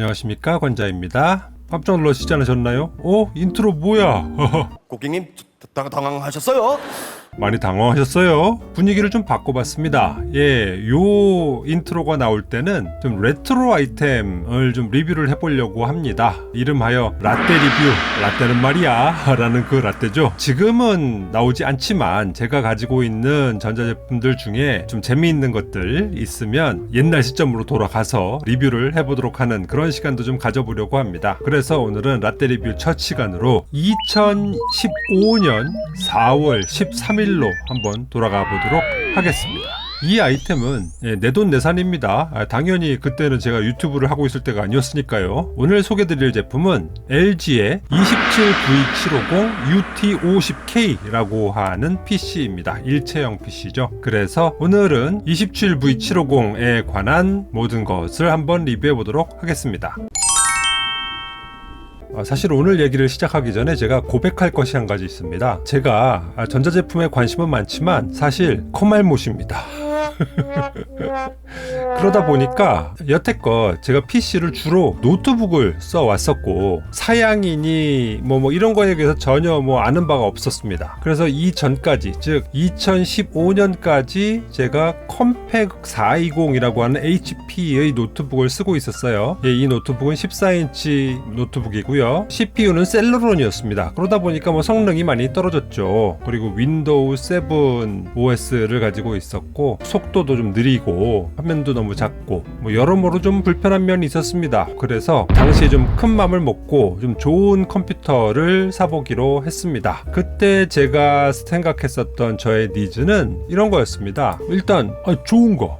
안녕하십니까, 관자입니다. 깜짝 놀라시지 않으셨나요? 인트로 뭐야? 고객님 당황하셨어요? 많이 당황하셨어요? 분위기를 좀 바꿔봤습니다. 요 인트로가 나올 때는 좀 레트로 아이템을 좀 리뷰를 해보려고 합니다. 이름하여 라떼 리뷰, 라떼는 말이야 라는 그 라떼죠. 지금은 나오지 않지만 제가 가지고 있는 전자제품들 중에 좀 재미있는 것들 있으면 옛날 시점으로 돌아가서 리뷰를 해보도록 하는 그런 시간도 좀 가져보려고 합니다. 그래서 오늘은 라떼 리뷰 첫 시간으로 2015년 4월 13일로 한번 돌아가 보도록 하겠습니다. 이 아이템은 내돈내산입니다. 당연히 그때는 제가 유튜브를 하고 있을 때가 아니었으니까요. 오늘 소개드릴 제품은 LG의 27V750UT50K라고 하는 PC입니다. 일체형 PC죠. 그래서 오늘은 27V750에 관한 모든 것을 한번 리뷰해 보도록 하겠습니다. 사실 오늘 얘기를 시작하기 전에 제가 고백할 것이 한 가지 있습니다. 제가 전자제품에 관심은 많지만 사실 컴알못입니다. 그러다 보니까 여태껏 제가 PC를 주로 노트북을 써왔었고 사양이니 뭐 이런 거에 대해서 전혀 아는 바가 없었습니다. 그래서 이전까지 즉 2015년까지 제가 컴팩 420이라고 하는 HP의 노트북을 쓰고 있었어요. 이 노트북은 14인치 노트북이고요. CPU는 셀러론이었습니다. 그러다 보니까 성능이 많이 떨어졌죠. 그리고 윈도우 7 OS를 가지고 있었고 속도도 좀 느리고 화면도 너무 작고 여러모로 좀 불편한 면이 있었습니다. 그래서 당시에 좀 큰 맘을 먹고 좀 좋은 컴퓨터를 사보기로 했습니다. 그때 제가 생각했었던 저의 니즈는 이런 거였습니다. 일단 좋은 거,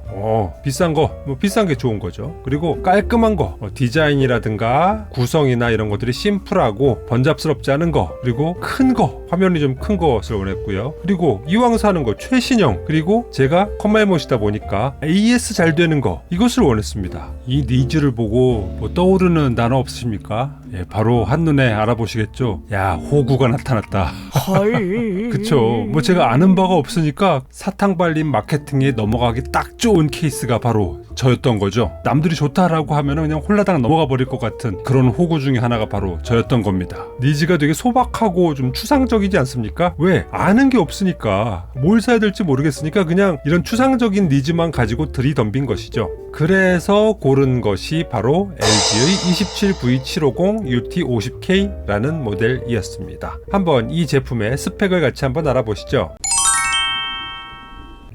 비싼 거, 비싼 게 좋은 거죠. 그리고 깔끔한 거, 디자인이라든가 구성이나 이런 것들이 심플하고 번잡스럽지 않은 거, 그리고 큰 거, 화면이 좀 큰 것을 원했고요. 그리고 이왕 사는 거 최신형, 그리고 제가 컴알못이다 보니까 AS 잘 되는 거, 이것을 원했습니다. 이 니즈를 보고 떠오르는 단어 없으십니까? 바로 한눈에 알아보시겠죠? 야, 호구가 나타났다. 그쵸. 제가 아는 바가 없으니까 사탕 발린 마케팅에 넘어가기 딱 좋은 케이스가 바로 저였던 거죠. 남들이 좋다라고 하면 그냥 홀라당 넘어가 버릴 것 같은 그런 호구 중에 하나가 바로 저였던 겁니다. 니즈가 되게 소박하고 좀 추상적이지 않습니까? 왜? 아는 게 없으니까 뭘 사야 될지 모르겠으니까 그냥 이런 추상적인 니즈만 가지고 들이덤빈 것이죠. 그래서 고른 것이 바로 LG의 27V750UT50K라는 모델이었습니다. 한번 이 제품의 스펙을 같이 한번 알아보시죠.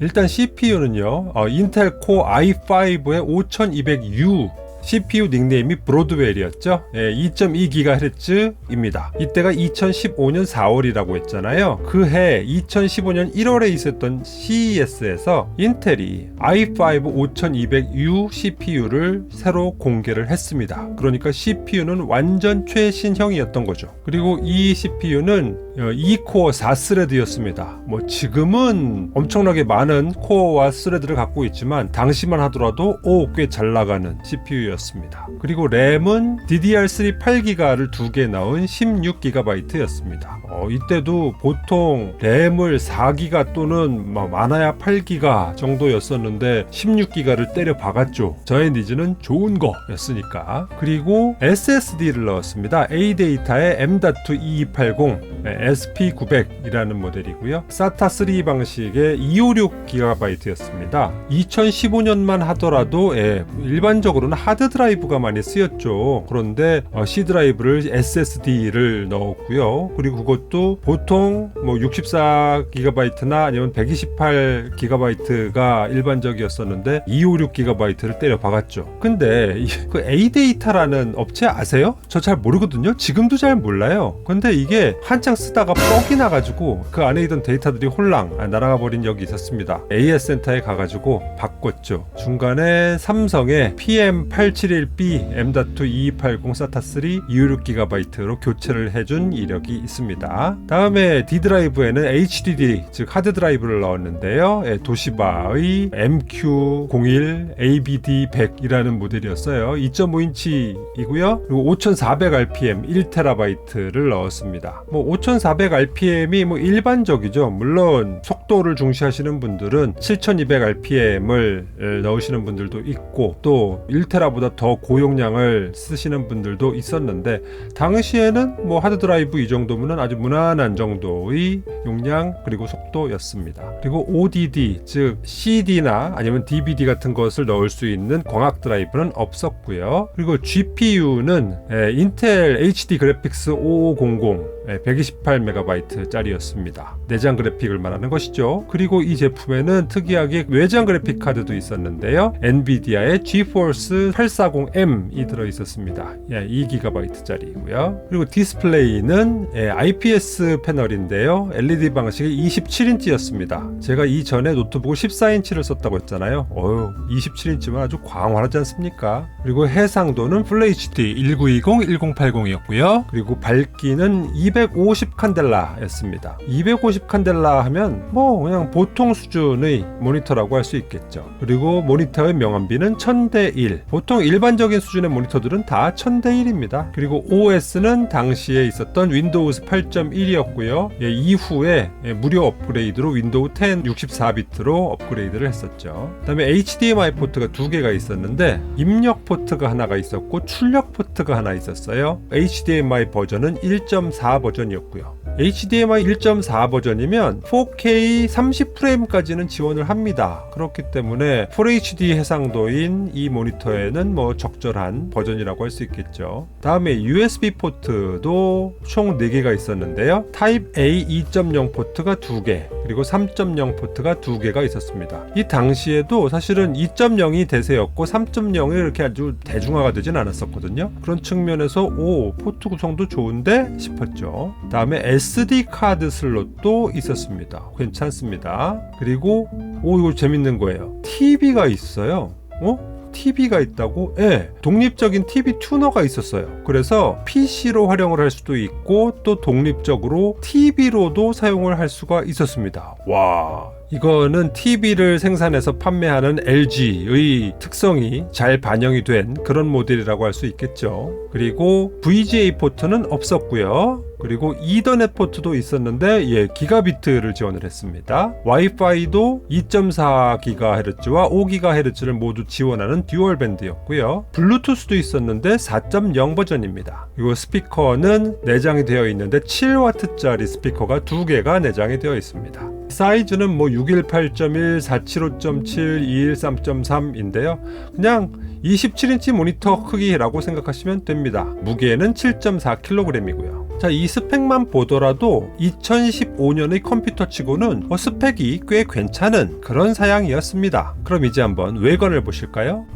일단 CPU는요, 인텔 코어 i5의 5200U CPU 닉네임이 브로드웰이었죠. 2.2GHz입니다. 이때가 2015년 4월이라고 했잖아요. 그해 2015년 1월에 있었던 CES에서 인텔이 i5 5200U CPU를 새로 공개를 했습니다. 그러니까 CPU는 완전 최신형이었던 거죠. 그리고 이 CPU는 2코어 4스레드였습니다. 지금은 엄청나게 많은 코어와 스레드를 갖고 있지만 당시만 하더라도 꽤 잘 나가는 CPU였습니다. 그리고 램은 DDR3 8기가를 2개 넣은 16GB였습니다. 이때도 보통 램을 4기가 또는 많아야 8기가 정도였었는데 16기가를 때려 박았죠. 저의 니즈는 좋은 거였으니까. 그리고 SSD를 넣었습니다. ADATA의 M.280 SP900이라는 모델이고요. SATA3 방식의 256GB였습니다. 2015년만 하더라도 일반적으로는 하드드라이브가 많이 쓰였죠. 그런데 C드라이브를 SSD를 넣었고요. 그리고 그것도 보통 64GB나 아니면 128GB가 일반적이었었는데 256GB를 때려 박았죠. 근데 그 ADATA라는 업체 아세요? 저 잘 모르거든요. 지금도 잘 몰라요. 근데 이게 한창 쓰다가 뻑이 나가지고 그 안에 있던 데이터들이 홀랑 날아가 버린 적이 있었습니다. AS 센터에 가가지고 바꿨죠. 중간에 삼성의 PM871B M.2280 SATA3 256GB로 교체를 해준 이력이 있습니다. 다음에 D드라이브에는 HDD 즉 하드드라이브를 넣었는데요. 도시바의 MQ01 ABD100이라는 모델이었어요. 2.5인치이고요. 그리고 5400rpm 1TB를 넣었습니다. 5400rpm이 일반적이죠. 물론 속도를 중시하시는 분들은 7200rpm을 넣으시는 분들도 있고 또 1TB보다 생각보다 더 고용량을 쓰시는 분들도 있었는데 당시에는 뭐 하드드라이브 이 정도면 아주 무난한 정도의 용량 그리고 속도였습니다. 그리고 ODD 즉 CD나 아니면 DVD 같은 것을 넣을 수 있는 광학 드라이브는 없었고요. 그리고 GPU는 인텔 HD 그래픽스 5500 128MB 짜리였습니다. 내장 그래픽을 말하는 것이죠. 그리고 이 제품에는 특이하게 외장 그래픽 카드도 있었는데요. 엔비디아의 GeForce 840M이 들어있었습니다. 2GB 짜리고요. 그리고 디스플레이는 IPS 패널인데요. LED 방식이 27인치였습니다. 제가 이전에 노트북을 14인치를 썼다고 했잖아요. 27인치면 아주 광활하지 않습니까? 그리고 해상도는 FHD 1920, 1080이었고요. 그리고 밝기는 250 칸델라였습니다. 250 칸델라 하면 뭐 그냥 보통 수준의 모니터라고 할 수 있겠죠. 그리고 모니터의 명암비는 1000대 1. 보통 일반적인 수준의 모니터들은 다 1000대 1입니다. 그리고 OS는 당시에 있었던 윈도우즈 8.1이었고요. 이후에 무료 업그레이드로 윈도우 10 64비트로 업그레이드를 했었죠. 그 다음에 HDMI 포트가 2개가 있었는데 입력 포트가 하나가 있었고 출력 포트가 하나 있었어요. HDMI 버전은 1.4 버전이었고요. HDMI 1.4 버전이면 4K 30프레임까지는 지원을 합니다. 그렇기 때문에 FHD 해상도인 이 모니터에는 뭐 적절한 버전이라고 할 수 있겠죠. 다음에 USB 포트도 총 4개가 있었는데요. 타입 A 2.0 포트가 2개, 그리고 3.0 포트가 2개가 있었습니다. 이 당시에도 사실은 2.0이 대세였고 3.0이 이렇게 아주 대중화가 되진 않았었거든요. 그런 측면에서 포트 구성도 좋은데 싶었죠. 다음에 SD 카드 슬롯도 있었습니다. 괜찮습니다. 그리고 이거 재밌는 거예요. TV가 있어요. TV가 있다고? 독립적인 TV 튜너가 있었어요. 그래서 PC로 활용을 할 수도 있고 또 독립적으로 TV로도 사용을 할 수가 있었습니다. 와, 이거는 TV를 생산해서 판매하는 LG의 특성이 잘 반영이 된 그런 모델이라고 할 수 있겠죠. 그리고 VGA 포트는 없었고요. 그리고 이더넷 포트도 있었는데 기가비트를 지원을 했습니다. 와이파이도 2.4GHz와 5GHz를 모두 지원하는 듀얼 밴드였고요. 블루투스도 있었는데 4.0 버전입니다. 그리고 스피커는 내장이 되어 있는데 7W짜리 스피커가 2개가 내장이 되어 있습니다. 사이즈는 618.1, 475.7, 213.3인데요. 그냥 27인치 모니터 크기라고 생각하시면 됩니다. 무게는 7.4kg이고요. 자, 이 스펙만 보더라도 2015년의 컴퓨터 치고는 스펙이 꽤 괜찮은 그런 사양이었습니다. 그럼 이제 한번 외관을 보실까요?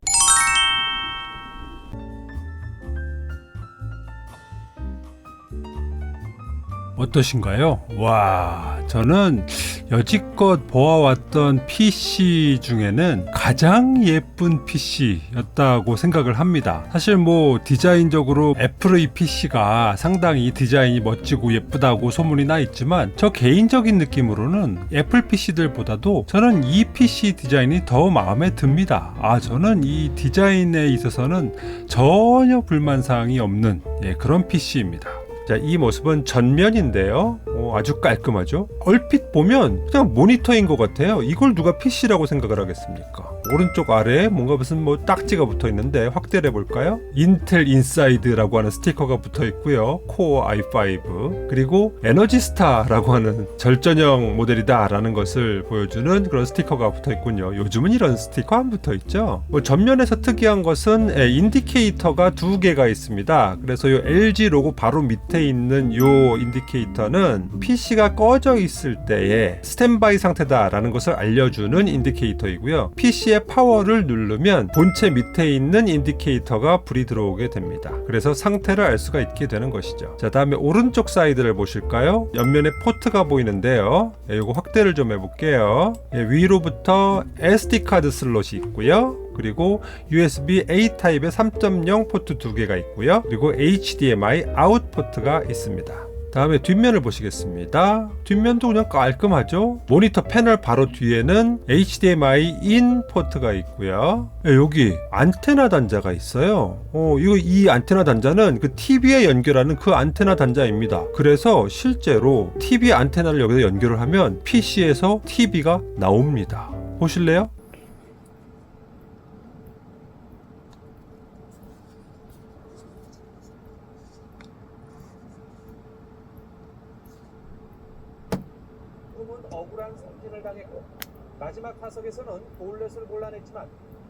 어떠신가요? 와, 저는 여지껏 보아왔던 PC 중에는 가장 예쁜 PC였다고 생각을 합니다. 사실 디자인적으로 애플의 PC가 상당히 디자인이 멋지고 예쁘다고 소문이 나 있지만 저 개인적인 느낌으로는 애플 PC들보다도 저는 이 PC 디자인이 더 마음에 듭니다. 저는 이 디자인에 있어서는 전혀 불만사항이 없는 그런 PC입니다. 자, 이 모습은 전면인데요. 아주 깔끔하죠. 얼핏 보면 그냥 모니터인 것 같아요. 이걸 누가 PC라고 생각을 하겠습니까? 오른쪽 아래에 뭔가 무슨 딱지가 붙어 있는데 확대를 해볼까요? 인텔 인사이드라고 하는 스티커가 붙어 있고요. 코어 i5 그리고 에너지스타라고 하는 절전형 모델이다 라는 것을 보여주는 그런 스티커가 붙어 있군요. 요즘은 이런 스티커 안 붙어 있죠. 전면에서 특이한 것은 인디케이터가 2개가 있습니다. 그래서 이 LG 로고 바로 밑에 있는 이 인디케이터는 PC가 꺼져 있을 때의 스탠바이 상태다라는 것을 알려주는 인디케이터이고요. PC의 파워를 누르면 본체 밑에 있는 인디케이터가 불이 들어오게 됩니다. 그래서 상태를 알 수가 있게 되는 것이죠. 자, 다음에 오른쪽 사이드를 보실까요? 옆면에 포트가 보이는데요. 이거 확대를 좀 해볼게요. 위로부터 SD 카드 슬롯이 있고요. 그리고 USB-A 타입의 3.0 포트 2개가 있고요. 그리고 HDMI 아웃 포트가 있습니다. 다음에 뒷면을 보시겠습니다. 뒷면도 그냥 깔끔하죠. 모니터 패널 바로 뒤에는 HDMI 인 포트가 있고요. 여기 안테나 단자가 있어요. 이 안테나 단자는 그 TV에 연결하는 그 안테나 단자입니다. 그래서 실제로 TV 안테나를 여기다 연결을 하면 PC에서 TV가 나옵니다. 보실래요? 억울한 승진을 당했고 마지막 타석에서는 볼넷을 골라냈지만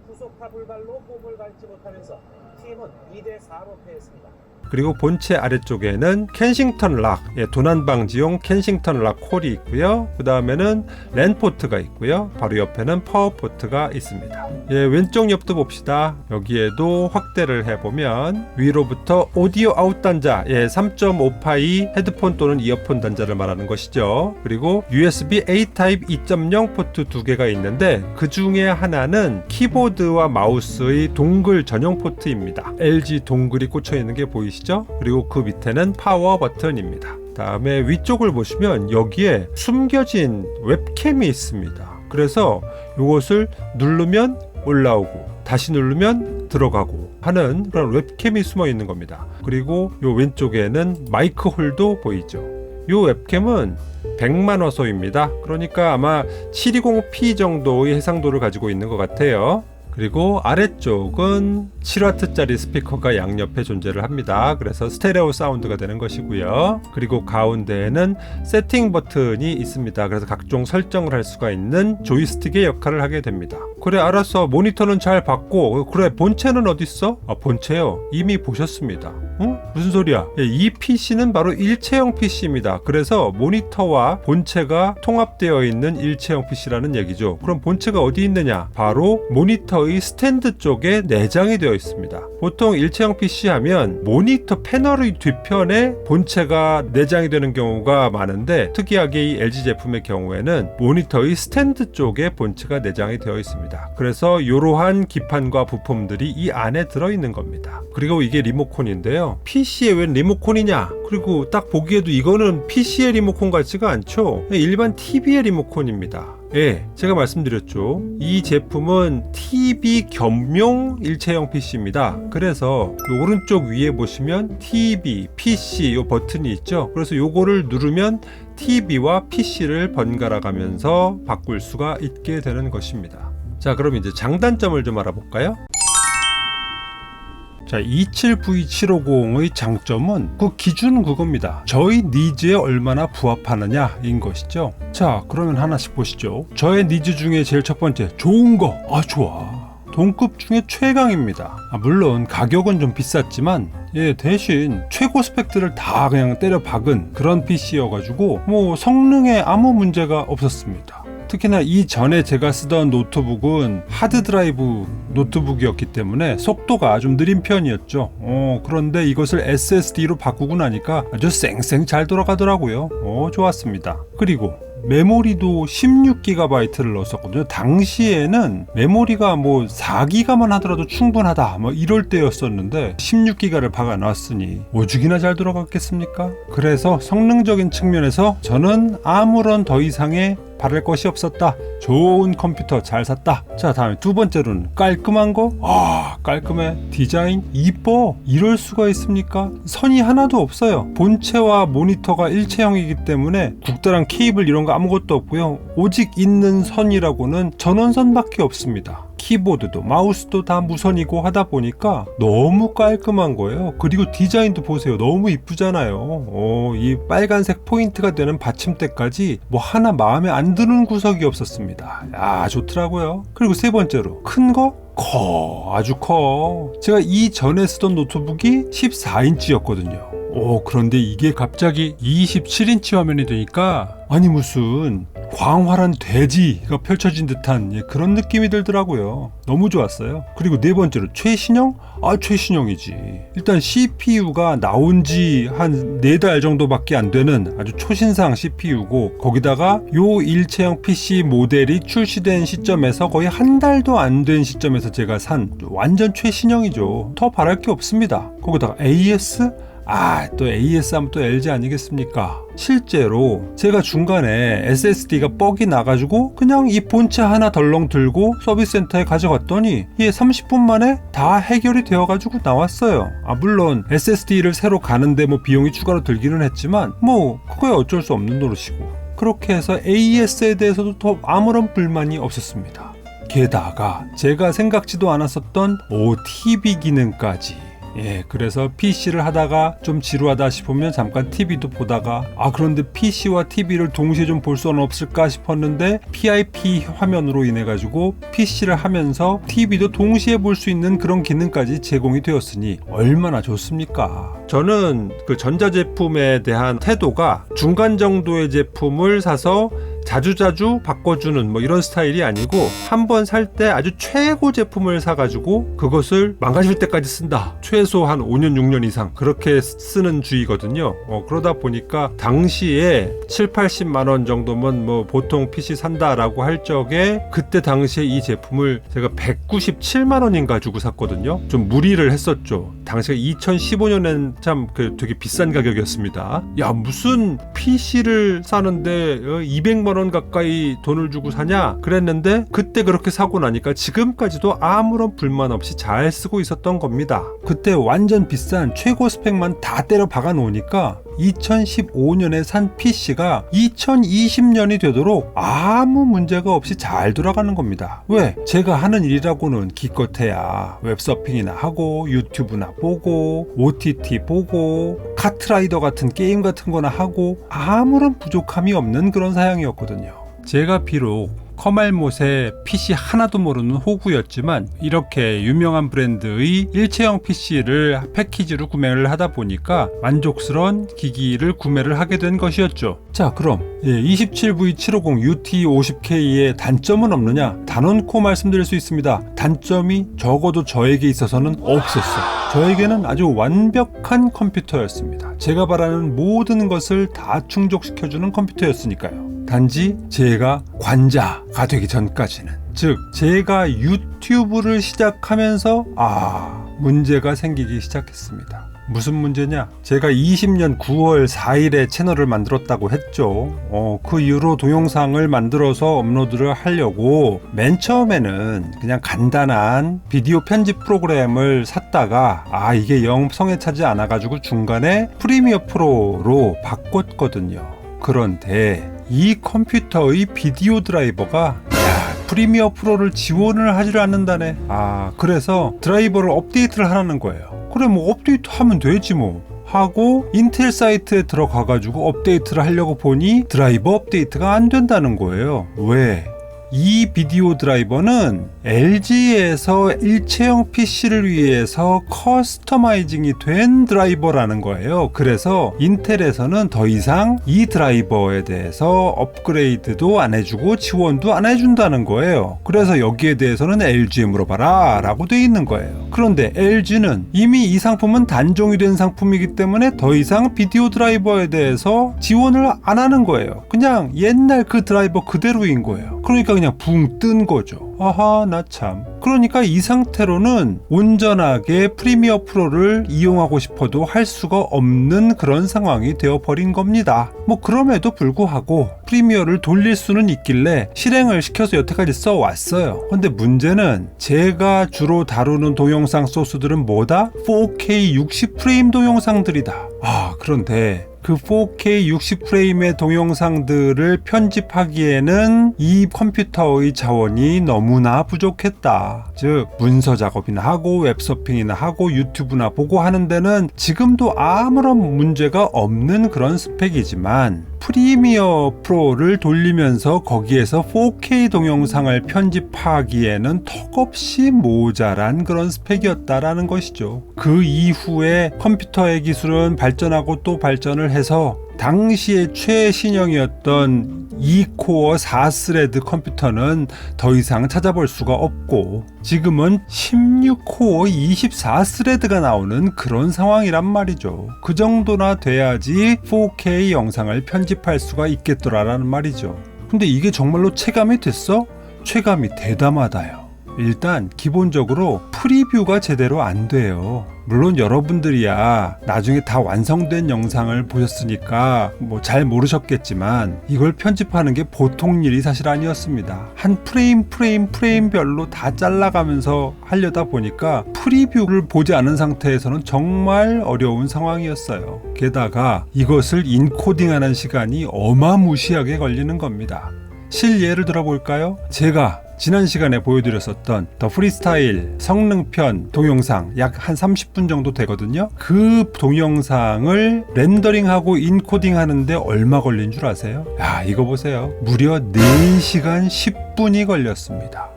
후속타 불발로 홈을 밟지 못하면서 팀은 2대4로 패했습니다. 그리고 본체 아래쪽에는 켄싱턴 락, 도난방지용 켄싱턴 락 콜이 있고요. 그 다음에는 랜포트가 있고요. 바로 옆에는 파워포트가 있습니다. 왼쪽 옆도 봅시다. 여기에도 확대를 해보면 위로부터 오디오 아웃 단자, 3.5파이 헤드폰 또는 이어폰 단자를 말하는 것이죠. 그리고 USB A 타입 2.0 포트 두 개가 있는데 그 중에 하나는 키보드와 마우스의 동글 전용 포트입니다. LG 동글이 꽂혀 있는 게 보이시죠? 그리고 그 밑에는 파워 버튼입니다. 다음에 위쪽을 보시면 여기에 숨겨진 웹캠이 있습니다. 그래서 이것을 누르면 올라오고 다시 누르면 들어가고 하는 그런 웹캠이 숨어 있는 겁니다. 그리고 이 왼쪽에는 마이크 홀도 보이죠. 이 웹캠은 100만 화소입니다. 그러니까 아마 720p 정도의 해상도를 가지고 있는 것 같아요. 그리고 아래쪽은 7W짜리 스피커가 양옆에 존재를 합니다. 그래서 스테레오 사운드가 되는 것이고요. 그리고 가운데에는 세팅 버튼이 있습니다. 그래서 각종 설정을 할 수가 있는 조이스틱의 역할을 하게 됩니다. 그래, 알았어. 모니터는 잘 봤고, 그래, 본체는 어딨어? 본체요. 이미 보셨습니다. 응? 무슨 소리야? 이 PC는 바로 일체형 PC입니다. 그래서 모니터와 본체가 통합되어 있는 일체형 PC라는 얘기죠. 그럼 본체가 어디 있느냐? 바로 모니터의 스탠드 쪽에 내장이 되어 있습니다. 보통 일체형 PC 하면 모니터 패널의 뒤편에 본체가 내장이 되는 경우가 많은데 특이하게 이 LG 제품의 경우에는 모니터의 스탠드 쪽에 본체가 내장이 되어 있습니다. 그래서 이러한 기판과 부품들이 이 안에 들어있는 겁니다. 그리고 이게 리모컨인데요. PC에 웬 리모컨이냐? 그리고 딱 보기에도 이거는 PC의 리모컨 같지가 않죠. 일반 TV의 리모컨입니다. 제가 말씀드렸죠. 이 제품은 TV 겸용 일체형 PC입니다. 그래서 오른쪽 위에 보시면 TV, PC 요 버튼이 있죠. 그래서 요거를 누르면 TV와 PC를 번갈아 가면서 바꿀 수가 있게 되는 것입니다. 자, 그럼 이제 장단점을 좀 알아볼까요? 자, 27V750의 장점은 그 기준 그겁니다. 저희 니즈에 얼마나 부합하느냐인 것이죠. 자, 그러면 하나씩 보시죠. 저의 니즈 중에 제일 첫 번째, 좋은 거. 좋아. 동급 중에 최강입니다. 물론 가격은 좀 비쌌지만 대신 최고 스펙들을 다 그냥 때려 박은 그런 PC여가지고 뭐 성능에 아무 문제가 없었습니다. 특히나 이전에 제가 쓰던 노트북은 하드드라이브 노트북이었기 때문에 속도가 좀 느린 편이었죠. 그런데 이것을 SSD로 바꾸고 나니까 아주 쌩쌩 잘 돌아가더라고요. 좋았습니다. 그리고 메모리도 16GB를 넣었었거든요. 당시에는 메모리가 뭐 4GB만 하더라도 충분하다 뭐 이럴 때였었는데 16GB를 박아 놨으니 오죽이나 잘 돌아갔겠습니까? 그래서 성능적인 측면에서 저는 아무런 더 이상의 바랄 것이 없었다. 좋은 컴퓨터 잘 샀다. 자, 다음에 두 번째로는 깔끔한 거. 깔끔해. 디자인 이뻐. 이럴 수가 있습니까? 선이 하나도 없어요. 본체와 모니터가 일체형이기 때문에 국다란 케이블 이런 거 아무것도 없고요. 오직 있는 선이라고는 전원선밖에 없습니다. 키보드도 마우스도 다 무선이고 하다 보니까 너무 깔끔한 거예요. 그리고 디자인도 보세요. 너무 이쁘잖아요. 이 빨간색 포인트가 되는 받침대까지 뭐 하나 마음에 안 드는 구석이 없었습니다. 야, 좋더라고요. 그리고 세 번째로 큰 거? 아주 커. 제가 이전에 쓰던 노트북이 14인치였거든요. 그런데 이게 갑자기 27인치 화면이 되니까 아니 무슨 광활한 대지가 펼쳐진 듯한 그런 느낌이 들더라고요. 너무 좋았어요. 그리고 네 번째로 최신형? 최신형이지. 일단 CPU가 나온 지 한 4달 정도밖에 안 되는 아주 초신상 CPU고 거기다가 요 일체형 PC 모델이 출시된 시점에서 거의 한 달도 안 된 시점에서 제가 산 완전 최신형이죠. 더 바랄 게 없습니다. 거기다가 AS? 또 AS 하면 또 LG 아니겠습니까? 실제로 제가 중간에 SSD가 뻑이 나가지고 그냥 이 본체 하나 덜렁 들고 서비스 센터에 가져갔더니 이게 30분 만에 다 해결이 되어가지고 나왔어요. 물론 SSD를 새로 가는데 뭐 비용이 추가로 들기는 했지만 뭐 그거야 어쩔 수 없는 노릇이고 그렇게 해서 AS에 대해서도 더 아무런 불만이 없었습니다. 게다가 제가 생각지도 않았었던 OTV 기능까지 예, 그래서 PC를 하다가 좀 지루하다 싶으면 잠깐 TV도 보다가 그런데 PC와 TV를 동시에 좀 볼 수는 없을까 싶었는데 PIP 화면으로 인해 가지고 PC를 하면서 TV도 동시에 볼 수 있는 그런 기능까지 제공이 되었으니 얼마나 좋습니까? 저는 그 전자제품에 대한 태도가 중간 정도의 제품을 사서 자주자주 바꿔주는 뭐 이런 스타일이 아니고 한 번 살 때 아주 최고 제품을 사가지고 그것을 망가질 때까지 쓴다. 최소 한 5년 6년 이상 그렇게 쓰는 주의거든요. 그러다 보니까 당시에 7-80만 원 정도면 뭐 보통 PC 산다라고 할 적에 그때 당시에 이 제품을 제가 197만 원인가 주고 샀거든요. 좀 무리를 했었죠. 당시에 2015년엔 참 되게 비싼 가격이었습니다. 야, 무슨 PC를 사는데 200만 원 가까이 돈을 주고 사냐 그랬는데 그때 그렇게 사고 나니까 지금까지도 아무런 불만 없이 잘 쓰고 있었던 겁니다. 그때 완전 비싼 최고 스펙만 다 때려 박아 놓으니까 2015년에 산 PC가 2020년이 되도록 아무 문제가 없이 잘 돌아가는 겁니다. 왜? 제가 하는 일이라고는 기껏해야 웹서핑이나 하고 유튜브나 보고 OTT 보고 카트라이더 같은 게임 같은 거나 하고 아무런 부족함이 없는 그런 사양이었거든요. 제가 비록 커말못에 PC 하나도 모르는 호구였지만 이렇게 유명한 브랜드의 일체형 PC를 패키지로 구매를 하다 보니까 만족스러운 기기를 구매를 하게 된 것이었죠. 자, 그럼 27V750 UT50K의 단점은 없느냐? 단언코 말씀드릴 수 있습니다. 단점이 적어도 저에게 있어서는 없었어요. 저에게는 아주 완벽한 컴퓨터였습니다. 제가 바라는 모든 것을 다 충족시켜주는 컴퓨터였으니까요. 단지 제가 관자가 되기 전까지는, 즉 제가 유튜브를 시작하면서 문제가 생기기 시작했습니다. 무슨 문제냐? 제가 20년 9월 4일에 채널을 만들었다고 했죠. 그 이후로 동영상을 만들어서 업로드를 하려고 맨 처음에는 그냥 간단한 비디오 편집 프로그램을 샀다가 이게 영 성에 차지 않아가지고 중간에 프리미어 프로로 바꿨거든요. 그런데 이 컴퓨터의 비디오 드라이버가 프리미어 프로를 지원을 하지를 않는다네. 그래서 드라이버를 업데이트를 하라는 거예요. 그래, 뭐 업데이트 하면 되지 뭐 하고 인텔 사이트에 들어가가지고 업데이트를 하려고 보니 드라이버 업데이트가 안 된다는 거예요. 왜? 이 비디오 드라이버는 LG에서 일체형 PC를 위해서 커스터마이징이 된 드라이버라는 거예요. 그래서 인텔에서는 더 이상 이 드라이버에 대해서 업그레이드도 안 해주고 지원도 안 해준다는 거예요. 그래서 여기에 대해서는 LG에 물어봐라 라고 돼 있는 거예요. 그런데 LG는 이미 이 상품은 단종이 된 상품이기 때문에 더 이상 비디오 드라이버에 대해서 지원을 안 하는 거예요. 그냥 옛날 그 드라이버 그대로인 거예요. 그러니까 그냥 붕 뜬 거죠. 나 참. 그러니까 이 상태로는 온전하게 프리미어 프로를 이용하고 싶어도 할 수가 없는 그런 상황이 되어버린 겁니다. 뭐 그럼에도 불구하고 프리미어를 돌릴 수는 있길래 실행을 시켜서 여태까지 써왔어요. 근데 문제는 제가 주로 다루는 동영상 소스들은 뭐다? 4K 60프레임 동영상들이다. 그런데 그 4K 60프레임의 동영상들을 편집하기에는 이 컴퓨터의 자원이 너무나 부족했다. 즉 문서 작업이나 하고 웹서핑이나 하고 유튜브나 보고 하는 데는 지금도 아무런 문제가 없는 그런 스펙이지만 프리미어 프로를 돌리면서 거기에서 4K 동영상을 편집하기에는 턱없이 모자란 그런 스펙이었다라는 것이죠. 그 이후에 컴퓨터의 기술은 발전하고 또 발전을 해서 당시의 최신형이었던 2코어 4스레드 컴퓨터는 더 이상 찾아볼 수가 없고 지금은 16코어 24스레드가 나오는 그런 상황이란 말이죠. 그 정도나 돼야지 4K 영상을 편집할 수가 있겠더라라는 말이죠. 근데 이게 정말로 체감이 됐어? 체감이 대담하다요. 일단 기본적으로 프리뷰가 제대로 안 돼요. 물론 여러분들이야 나중에 다 완성된 영상을 보셨으니까 뭐 잘 모르셨겠지만 이걸 편집하는 게 보통 일이 사실 아니었습니다. 한 프레임별로 다 잘라가면서 하려다 보니까 프리뷰를 보지 않은 상태에서는 정말 어려운 상황이었어요. 게다가 이것을 인코딩하는 시간이 어마무시하게 걸리는 겁니다. 실예를 들어볼까요? 제가 지난 시간에 보여드렸었던 더 프리스타일 성능편 동영상 약 한 30분 정도 되거든요. 그 동영상을 렌더링하고 인코딩 하는데 얼마 걸린 줄 아세요? 야, 이거 보세요. 무려 4시간 10분이 걸렸습니다.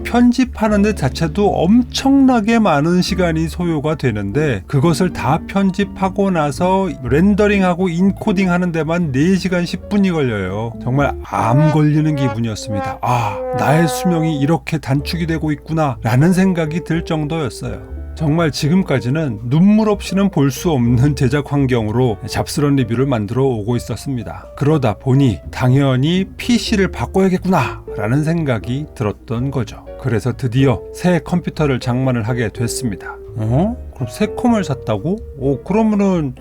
편집하는 데 자체도 엄청나게 많은 시간이 소요가 되는데 그것을 다 편집하고 나서 렌더링하고 인코딩 하는 데만 4시간 10분이 걸려요. 정말 암 걸리는 기분이었습니다. 아, 나의 수명이 이렇게 단축이 되고 있구나 라는 생각이 들 정도였어요. 정말 지금까지는 눈물 없이는 볼 수 없는 제작 환경으로 잡스런 리뷰를 만들어 오고 있었습니다. 그러다 보니 당연히 PC를 바꿔야겠구나 라는 생각이 들었던 거죠. 그래서 드디어 새 컴퓨터를 장만을 하게 됐습니다. 그럼 새 컴을 샀다고? 그러면은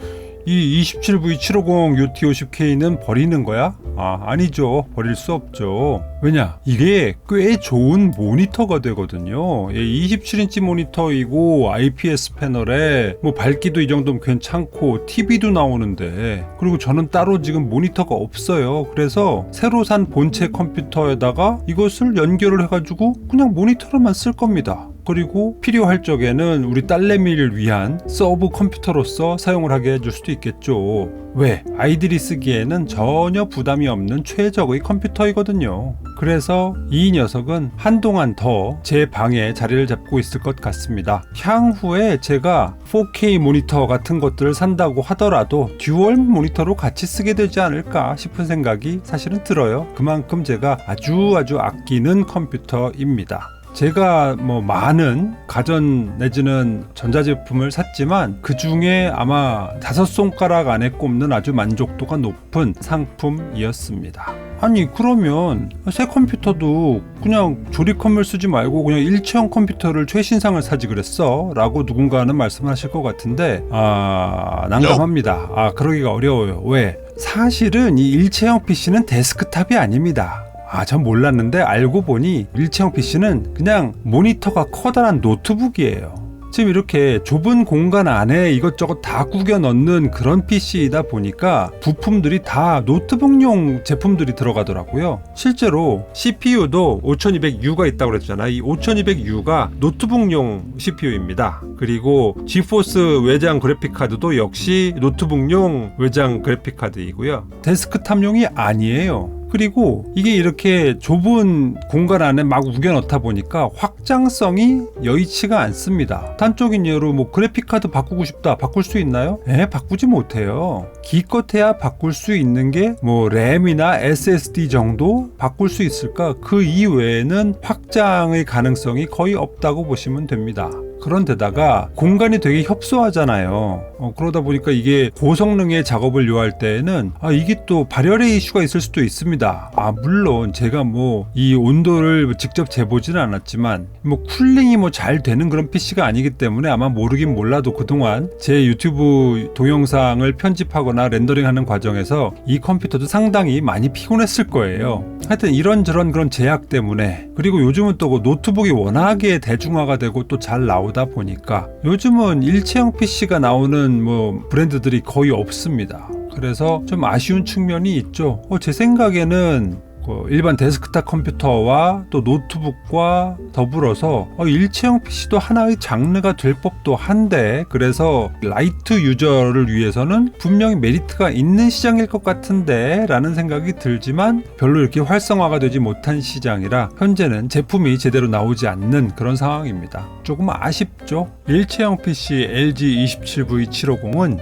이 27V750 UT50K는 버리는 거야? 아니죠. 버릴 수 없죠. 왜냐? 이게 꽤 좋은 모니터가 되거든요. 27인치 모니터이고 IPS 패널에 뭐 밝기도 이 정도면 괜찮고 TV도 나오는데, 그리고 저는 따로 지금 모니터가 없어요. 그래서 새로 산 본체 컴퓨터에다가 이것을 연결을 해가지고 그냥 모니터로만 쓸 겁니다. 그리고 필요할 적에는 우리 딸내미를 위한 서브 컴퓨터로서 사용을 하게 해줄 수도 있겠죠. 왜? 아이들이 쓰기에는 전혀 부담이 없는 최적의 컴퓨터이거든요. 그래서 이 녀석은 한동안 더 제 방에 자리를 잡고 있을 것 같습니다. 향후에 제가 4K 모니터 같은 것들을 산다고 하더라도 듀얼 모니터로 같이 쓰게 되지 않을까 싶은 생각이 사실은 들어요. 그만큼 제가 아주 아끼는 컴퓨터입니다. 제가 뭐 많은 가전 내지는 전자제품을 샀지만 그 중에 아마 5손가락 안에 꼽는 아주 만족도가 높은 상품이었습니다. 아니, 그러면 새 컴퓨터도 그냥 조립컴을 쓰지 말고 그냥 일체형 컴퓨터를 최신상을 사지 그랬어? 라고 누군가는 말씀하실 것 같은데 난감합니다. 그러기가 어려워요. 왜? 사실은 이 일체형 PC는 데스크탑이 아닙니다. 전 몰랐는데 알고 보니 일체형 PC는 그냥 모니터가 커다란 노트북이에요. 지금 이렇게 좁은 공간 안에 이것저것 다 구겨 넣는 그런 PC이다 보니까 부품들이 다 노트북용 제품들이 들어가더라고요. 실제로 CPU도 5200U가 있다고 그랬잖아요. 이 5200U가 노트북용 CPU입니다. 그리고 지포스 외장 그래픽카드도 역시 노트북용 외장 그래픽카드이고요. 데스크탑용이 아니에요. 그리고 이게 이렇게 좁은 공간 안에 막 우겨 넣다 보니까 확장성이 여의치가 않습니다. 단적인 예로 뭐 그래픽카드 바꾸고 싶다, 바꿀 수 있나요? 바꾸지 못해요. 기껏해야 바꿀 수 있는 게 뭐 램이나 SSD 정도 바꿀 수 있을까? 그 이외에는 확장의 가능성이 거의 없다고 보시면 됩니다. 그런데다가 공간이 되게 협소하잖아요. 그러다 보니까 이게 고성능의 작업을 요할 때에는 이게 또 발열의 이슈가 있을 수도 있습니다. 물론 제가 뭐 이 온도를 직접 재보지는 않았지만 뭐 쿨링이 뭐 잘 되는 그런 PC가 아니기 때문에 아마 모르긴 몰라도 그동안 제 유튜브 동영상을 편집하거나 렌더링하는 과정에서 이 컴퓨터도 상당히 많이 피곤했을 거예요. 하여튼 이런저런 그런 제약 때문에, 그리고 요즘은 또 노트북이 워낙에 대중화가 되고 또 잘 나오다 보니까 요즘은 일체형 PC가 나오는 뭐 브랜드들이 거의 없습니다. 그래서 좀 아쉬운 측면이 있죠. 제 생각에는 일반 데스크탑 컴퓨터와 또 노트북과 더불어서 일체형 PC도 하나의 장르가 될 법도 한데, 그래서 라이트 유저를 위해서는 분명히 메리트가 있는 시장일 것 같은데 라는 생각이 들지만 별로 이렇게 활성화가 되지 못한 시장이라 현재는 제품이 제대로 나오지 않는 그런 상황입니다. 조금 아쉽죠. 일체형 PC LG27V750은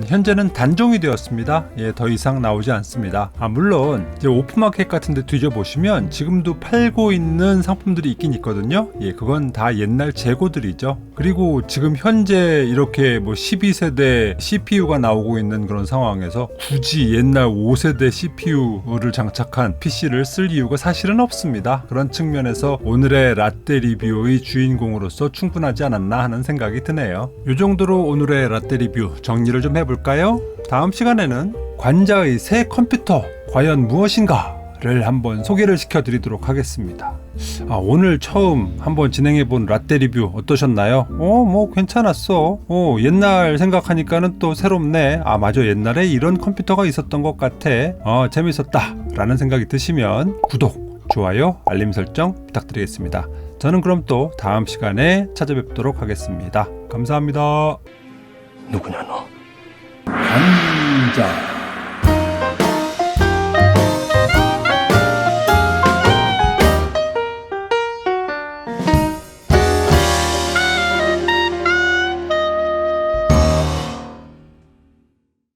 현재는 단종이 되었습니다. 더 이상 나오지 않습니다. 물론 이제 오픈마켓 같은 데 뒤져보시면 지금도 팔고 있는 상품들이 있긴 있거든요. 그건 다 옛날 재고들이죠. 그리고 지금 현재 이렇게 뭐 12세대 CPU가 나오고 있는 그런 상황에서 굳이 옛날 5세대 CPU를 장착한 PC를 쓸 이유가 사실은 없습니다. 그런 측면에서 오늘의 라떼 리뷰의 주인공으로서 충분하지 않았나 하는 생각이 드네요. 이 정도로 오늘의 라떼 리뷰 정리를 좀 해볼까요? 다음 시간에는 관자의 새 컴퓨터 과연 무엇인가 를 한번 소개를 시켜드리도록 하겠습니다. 오늘 처음 한번 진행해본 라떼 리뷰 어떠셨나요? 뭐 괜찮았어. 옛날 생각하니까는 또 새롭네. 맞아, 옛날에 이런 컴퓨터가 있었던 것 같아. 재밌었다 라는 생각이 드시면 구독, 좋아요, 알림 설정 부탁드리겠습니다. 저는 그럼 또 다음 시간에 찾아뵙도록 하겠습니다. 감사합니다. 누구냐 너? 남자